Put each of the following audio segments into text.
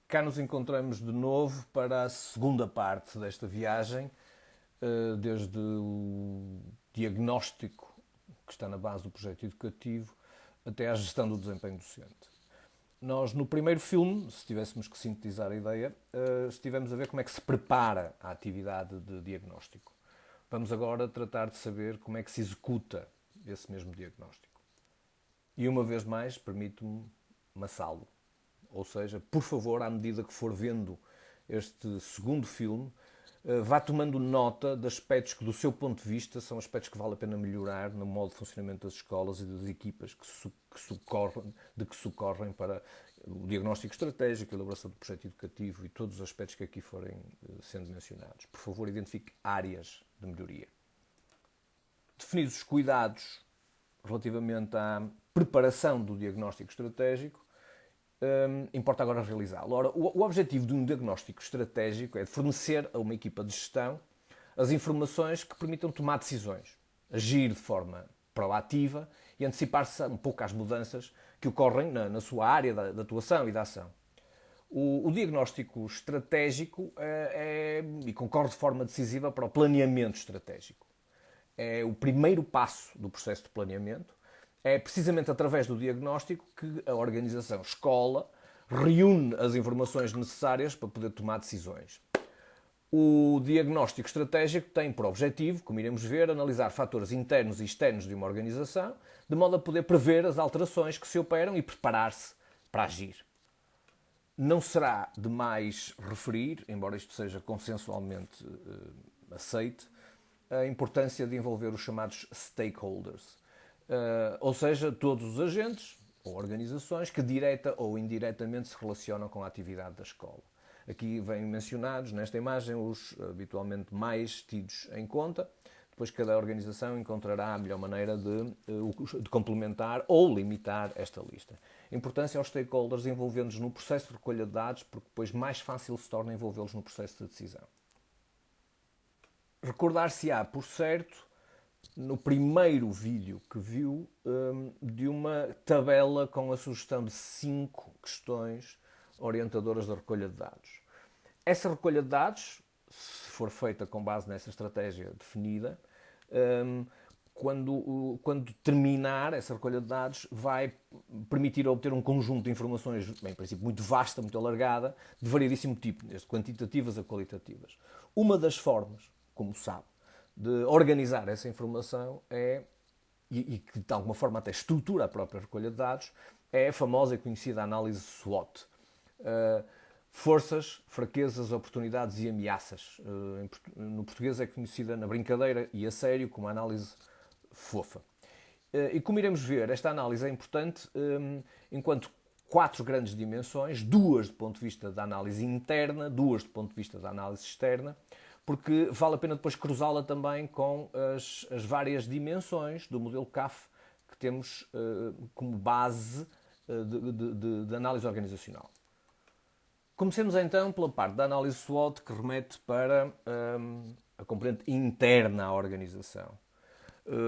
Cá nos encontramos de novo para a segunda parte desta viagem, desde o diagnóstico que está na base do projeto educativo até à gestão do desempenho docente. Nós, no primeiro filme, se tivéssemos que sintetizar a ideia, estivemos a ver como é que se prepara a atividade de diagnóstico. Vamos agora tratar de saber como é que se executa esse mesmo diagnóstico. E uma vez mais, permito-me amassá-lo. Ou seja, por favor, à medida que for vendo este segundo filme, vá tomando nota de aspectos que, do seu ponto de vista, são aspectos que vale a pena melhorar no modo de funcionamento das escolas e das equipas de que socorrem para o diagnóstico estratégico, a elaboração do projeto educativo e todos os aspectos que aqui forem sendo mencionados. Por favor, identifique áreas de melhoria. Definidos os cuidados relativamente à preparação do diagnóstico estratégico, importa agora realizá-lo. Ora, o objetivo de um diagnóstico estratégico é de fornecer a uma equipa de gestão as informações que permitam tomar decisões, agir de forma proativa e antecipar-se um pouco às mudanças que ocorrem na sua área de atuação e de ação. O diagnóstico estratégico e concorre de forma decisiva para o planeamento estratégico. É o primeiro passo do processo de planeamento. É precisamente através do diagnóstico que a organização escola reúne as informações necessárias para poder tomar decisões. O diagnóstico estratégico tem por objetivo, como iremos ver, analisar fatores internos e externos de uma organização, de modo a poder prever as alterações que se operam e preparar-se para agir. Não será demais referir, embora isto seja consensualmente aceite, a importância de envolver os chamados stakeholders. Ou seja, todos os agentes ou organizações que direta ou indiretamente se relacionam com a atividade da escola. Aqui vêm mencionados nesta imagem os habitualmente mais tidos em conta. Depois cada organização encontrará a melhor maneira de complementar ou limitar esta lista. A importância aos stakeholders envolvendo-nos no processo de recolha de dados, porque depois mais fácil se torna envolvê-los no processo de decisão. Recordar-se-á, por certo, no primeiro vídeo que viu, de uma tabela com a sugestão de 5 questões orientadoras da recolha de dados. Essa recolha de dados, se for feita com base nessa estratégia definida, quando terminar essa recolha de dados, vai permitir obter um conjunto de informações, em princípio, muito vasta, muito alargada, de variedíssimo tipo, desde quantitativas a qualitativas. Uma das formas, como sabe, de organizar essa informação e que de alguma forma até estrutura a própria recolha de dados, é a famosa e conhecida análise SWOT. Forças, fraquezas, oportunidades e ameaças. No português é conhecida na brincadeira e a sério como a análise fofa. E como iremos ver, esta análise é importante enquanto 4 grandes dimensões, 2 do ponto de vista da análise interna, 2 do ponto de vista da análise externa, porque vale a pena depois cruzá-la também com as várias dimensões do modelo CAF que temos como base de análise organizacional. Comecemos então pela parte da análise SWOT que remete para a componente interna à organização.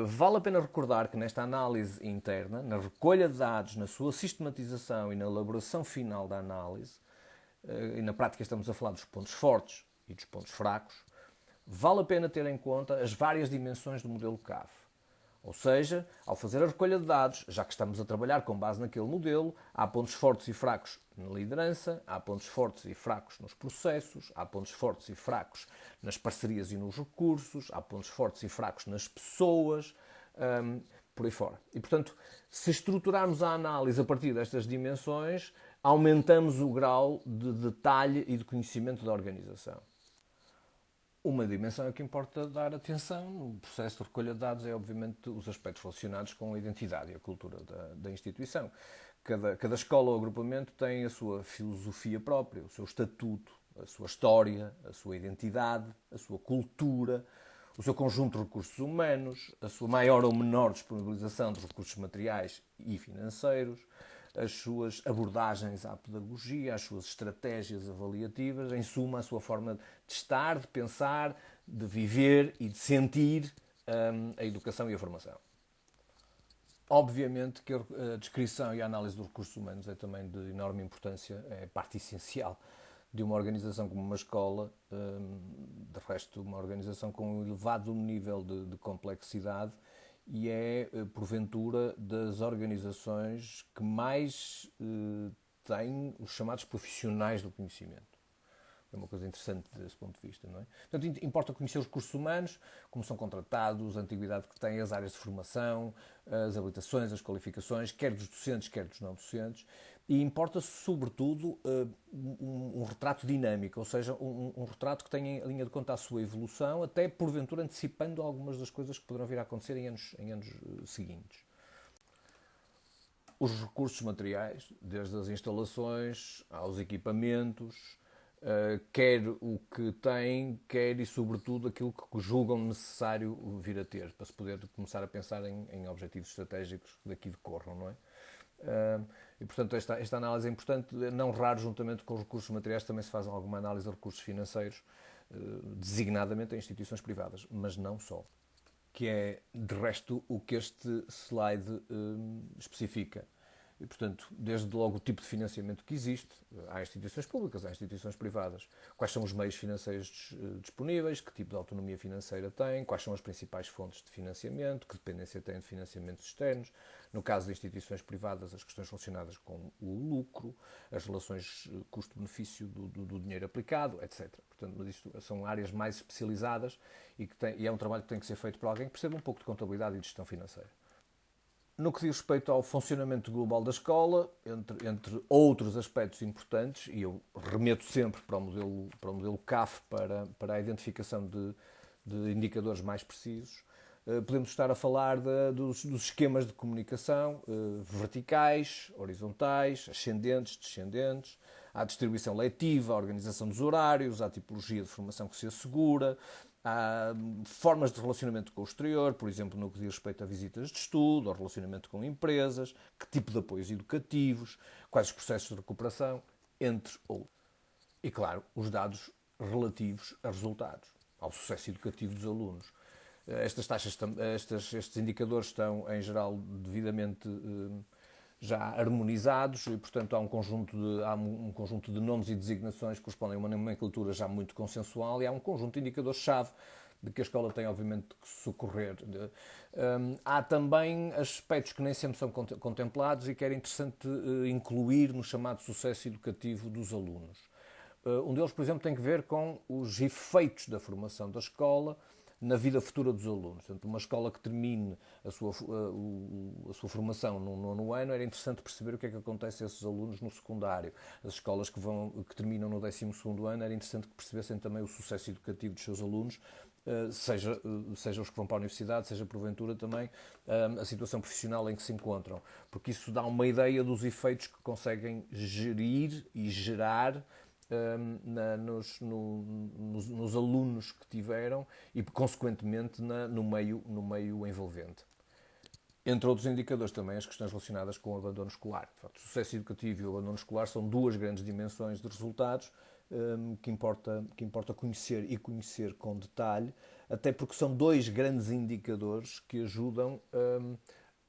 Vale a pena recordar que nesta análise interna, na recolha de dados, na sua sistematização e na elaboração final da análise, e na prática estamos a falar dos pontos fortes e dos pontos fracos, vale a pena ter em conta as várias dimensões do modelo CAF. Ou seja, ao fazer a recolha de dados, já que estamos a trabalhar com base naquele modelo, há pontos fortes e fracos na liderança, há pontos fortes e fracos nos processos, há pontos fortes e fracos nas parcerias e nos recursos, há pontos fortes e fracos nas pessoas, por aí fora. E, portanto, se estruturarmos a análise a partir destas dimensões, aumentamos o grau de detalhe e de conhecimento da organização. Uma dimensão a que importa dar atenção no processo de recolha de dados é, obviamente, os aspectos relacionados com a identidade e a cultura da instituição. Cada escola ou agrupamento tem a sua filosofia própria, o seu estatuto, a sua história, a sua identidade, a sua cultura, o seu conjunto de recursos humanos, a sua maior ou menor disponibilização de recursos materiais e financeiros, as suas abordagens à pedagogia, as suas estratégias avaliativas, em suma, a sua forma de estar, de pensar, de viver e de sentir a educação e a formação. Obviamente que a descrição e a análise dos recursos humanos é também de enorme importância, é parte essencial de uma organização como uma escola, de resto, uma organização com um elevado nível de complexidade e é, porventura, das organizações que mais têm os chamados profissionais do conhecimento. É uma coisa interessante desse ponto de vista, não é? Portanto, importa conhecer os recursos humanos, como são contratados, a antiguidade que têm, as áreas de formação, as habilitações, as qualificações, quer dos docentes, quer dos não docentes, e importa, sobretudo, um retrato dinâmico, ou seja, um retrato que tenha em linha de conta a sua evolução, até porventura antecipando algumas das coisas que poderão vir a acontecer em anos seguintes. Os recursos materiais, desde as instalações aos equipamentos, quer o que têm, quer e sobretudo aquilo que julgam necessário vir a ter, para se poder começar a pensar em objetivos estratégicos que daqui decorram, não é? E portanto esta análise é importante, não raro juntamente com os recursos materiais também se faz alguma análise de recursos financeiros, designadamente em instituições privadas, mas não só. Que é, de resto, o que este slide especifica. E, portanto, desde logo o tipo de financiamento que existe, há instituições públicas, há instituições privadas, quais são os meios financeiros disponíveis, que tipo de autonomia financeira tem, quais são as principais fontes de financiamento, que dependência tem de financiamentos externos, no caso de instituições privadas, as questões relacionadas com o lucro, as relações custo-benefício do dinheiro aplicado, etc. Portanto, mas isto são áreas mais especializadas e é um trabalho que tem que ser feito por alguém que perceba um pouco de contabilidade e de gestão financeira. No que diz respeito ao funcionamento global da escola, entre outros aspectos importantes, e eu remeto sempre para o modelo CAF para a identificação de indicadores mais precisos, podemos estar a falar dos esquemas de comunicação verticais, horizontais, ascendentes, descendentes, à distribuição letiva, à organização dos horários, à tipologia de formação que se assegura, há formas de relacionamento com o exterior, por exemplo, no que diz respeito a visitas de estudo, ao relacionamento com empresas, que tipo de apoios educativos, quais os processos de recuperação, entre outros. E, claro, os dados relativos a resultados, ao sucesso educativo dos alunos. Estes indicadores estão, em geral, devidamente já harmonizados e, portanto, há um conjunto de nomes e designações que correspondem a uma nomenclatura já muito consensual e há um conjunto de indicadores-chave de que a escola tem, obviamente, que socorrer. Há também aspectos que nem sempre são contemplados e que era interessante incluir no chamado sucesso educativo dos alunos. Um deles, por exemplo, tem que ver com os efeitos da formação da escola na vida futura dos alunos. Portanto, uma escola que termine a sua formação no nono ano, era interessante perceber o que é que acontece a esses alunos no secundário. As escolas que terminam no 12º ano, era interessante que percebessem também o sucesso educativo dos seus alunos, seja os que vão para a universidade, seja porventura também a situação profissional em que se encontram. Porque isso dá uma ideia dos efeitos que conseguem gerir e gerar nos alunos que tiveram e, consequentemente, no meio envolvente. Entre outros indicadores também as questões relacionadas com o abandono escolar. De facto, o sucesso educativo e o abandono escolar são duas grandes dimensões de resultados que importa conhecer e conhecer com detalhe, até porque são dois grandes indicadores que ajudam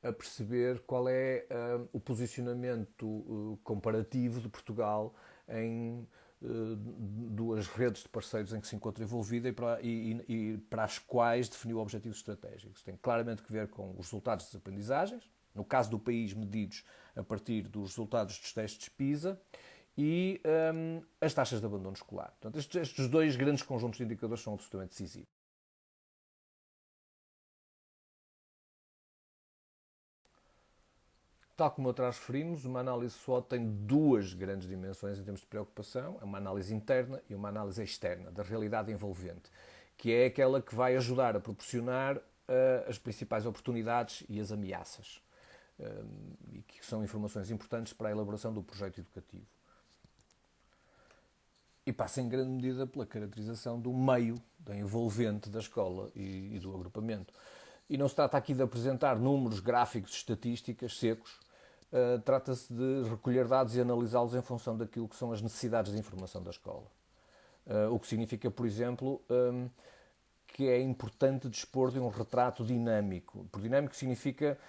a perceber qual é o posicionamento comparativo de Portugal em duas redes de parceiros em que se encontra envolvida e para as quais definiu objetivos estratégicos. Tem claramente que ver com os resultados das aprendizagens, no caso do país medidos a partir dos resultados dos testes PISA, e as taxas de abandono escolar. Portanto, estes dois grandes conjuntos de indicadores são absolutamente decisivos. Tal como atrás referimos, uma análise SWOT tem duas grandes dimensões em termos de preocupação, uma análise interna e uma análise externa, da realidade envolvente, que é aquela que vai ajudar a proporcionar as principais oportunidades e as ameaças, e que são informações importantes para a elaboração do projeto educativo. E passa em grande medida pela caracterização do meio, da envolvente da escola e do agrupamento. E não se trata aqui de apresentar números, gráficos, estatísticas secos, trata-se de recolher dados e analisá-los em função daquilo que são as necessidades de informação da escola. O que significa, por exemplo, que é importante dispor de um retrato dinâmico. Por dinâmico significa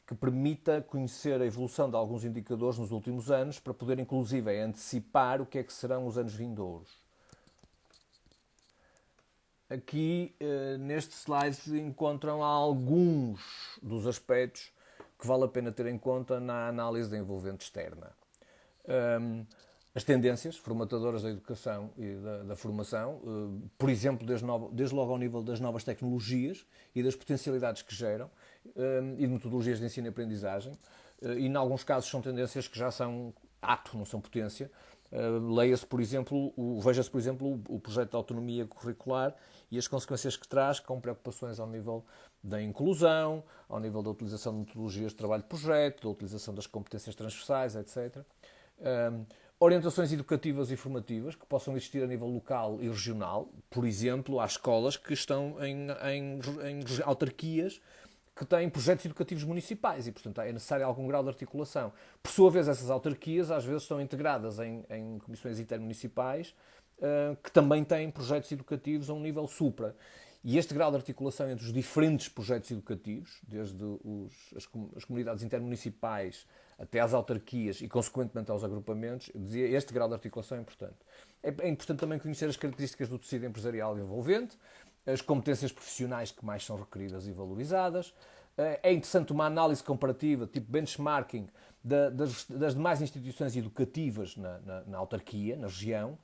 que permita conhecer a evolução de alguns indicadores nos últimos anos para poder, inclusive, antecipar o que é que serão os anos vindouros. Aqui, neste slide, encontram alguns dos aspectos que vale a pena ter em conta na análise da envolvente externa. As tendências formatadoras da educação e da formação, por exemplo, desde logo ao nível das novas tecnologias e das potencialidades que geram, e de metodologias de ensino e aprendizagem, e em alguns casos são tendências que já são ato, não são potência. Veja-se, por exemplo, o projeto de autonomia curricular e as consequências que traz, com preocupações ao nível da inclusão, ao nível da utilização de metodologias de trabalho de projeto, da utilização das competências transversais, etc. Orientações educativas e formativas que possam existir a nível local e regional. Por exemplo, há escolas que estão em autarquias que têm projetos educativos municipais e, portanto, é necessário algum grau de articulação. Por sua vez, essas autarquias às vezes estão integradas em comissões intermunicipais que também têm projetos educativos a um nível supra. E este grau de articulação entre os diferentes projetos educativos, desde as comunidades intermunicipais até às autarquias e, consequentemente, aos agrupamentos, eu dizia, este grau de articulação é importante. É importante também conhecer as características do tecido empresarial envolvente, as competências profissionais que mais são requeridas e valorizadas. É interessante uma análise comparativa, tipo benchmarking, das demais instituições educativas na autarquia, na região,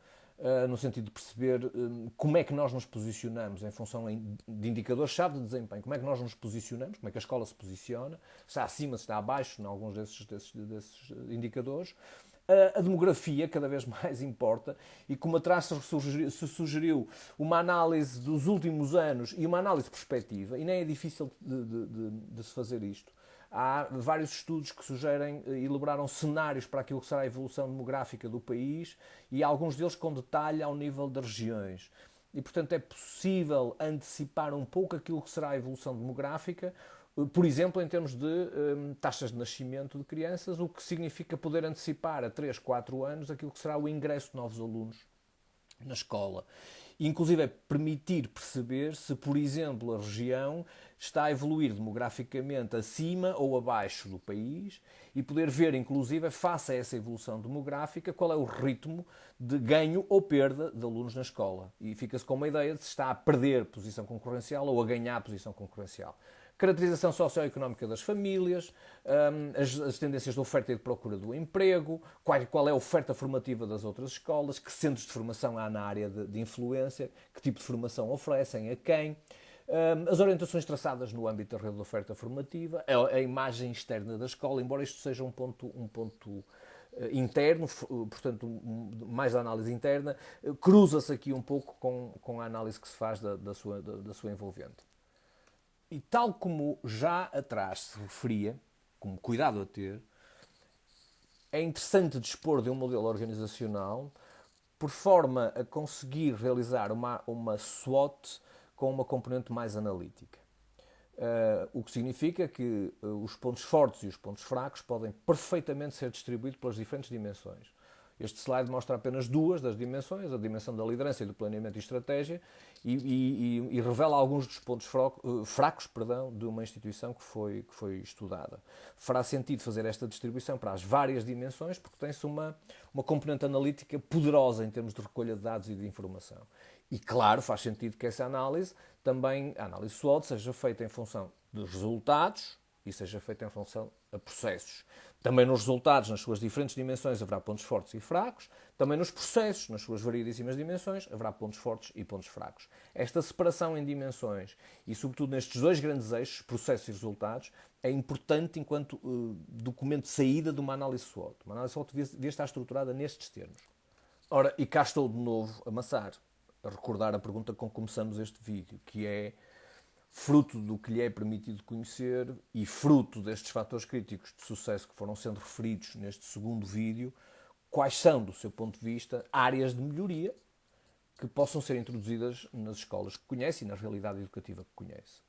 no sentido de perceber como é que nós nos posicionamos em função de indicadores-chave de desempenho, como é que nós nos posicionamos, como é que a escola se posiciona, se está acima, se está abaixo em alguns desses indicadores. A demografia cada vez mais importa e, como atrás se sugeriu uma análise dos últimos anos e uma análise prospectiva, e nem é difícil de se fazer isto. Há vários estudos que sugerem, elaboraram cenários para aquilo que será a evolução demográfica do país e alguns deles com detalhe ao nível das regiões. E, portanto, é possível antecipar um pouco aquilo que será a evolução demográfica, por exemplo, em termos de taxas de nascimento de crianças, o que significa poder antecipar a 3, 4 anos aquilo que será o ingresso de novos alunos na escola. Inclusive, é permitir perceber se, por exemplo, a região está a evoluir demograficamente acima ou abaixo do país e poder ver, inclusive, face a essa evolução demográfica, qual é o ritmo de ganho ou perda de alunos na escola. E fica-se com uma ideia de se está a perder posição concorrencial ou a ganhar posição concorrencial. Caracterização socioeconómica das famílias, as tendências de oferta e de procura do emprego, qual é a oferta formativa das outras escolas, que centros de formação há na área de influência, que tipo de formação oferecem, a quem, as orientações traçadas no âmbito da rede de oferta formativa, a imagem externa da escola, embora isto seja um ponto interno, portanto, mais da análise interna, cruza-se aqui um pouco com a análise que se faz da sua envolvente. E tal como já atrás se referia, como cuidado a ter, é interessante dispor de um modelo organizacional por forma a conseguir realizar uma SWOT com uma componente mais analítica. O que significa que os pontos fortes e os pontos fracos podem perfeitamente ser distribuídos pelas diferentes dimensões. Este slide mostra apenas duas das dimensões, a dimensão da liderança e do planeamento e estratégia, e revela alguns dos pontos fracos de uma instituição que foi estudada. Fará sentido fazer esta distribuição para as várias dimensões, porque tem-se uma componente analítica poderosa em termos de recolha de dados e de informação. E, claro, faz sentido que essa análise, também a análise SWOT, seja feita em função dos resultados e seja feita em função a processos. Também nos resultados, nas suas diferentes dimensões, haverá pontos fortes e fracos. Também nos processos, nas suas variedíssimas dimensões, haverá pontos fortes e pontos fracos. Esta separação em dimensões e, sobretudo, nestes dois grandes eixos, processos e resultados, é importante enquanto documento de saída de uma análise SWOT. Uma análise SWOT devia estar estruturada nestes termos. Ora, e cá estou de novo a amassar, a recordar a pergunta com que começamos este vídeo, que é: fruto do que lhe é permitido conhecer e fruto destes fatores críticos de sucesso que foram sendo referidos neste segundo vídeo, quais são, do seu ponto de vista, áreas de melhoria que possam ser introduzidas nas escolas que conhece e na realidade educativa que conhece?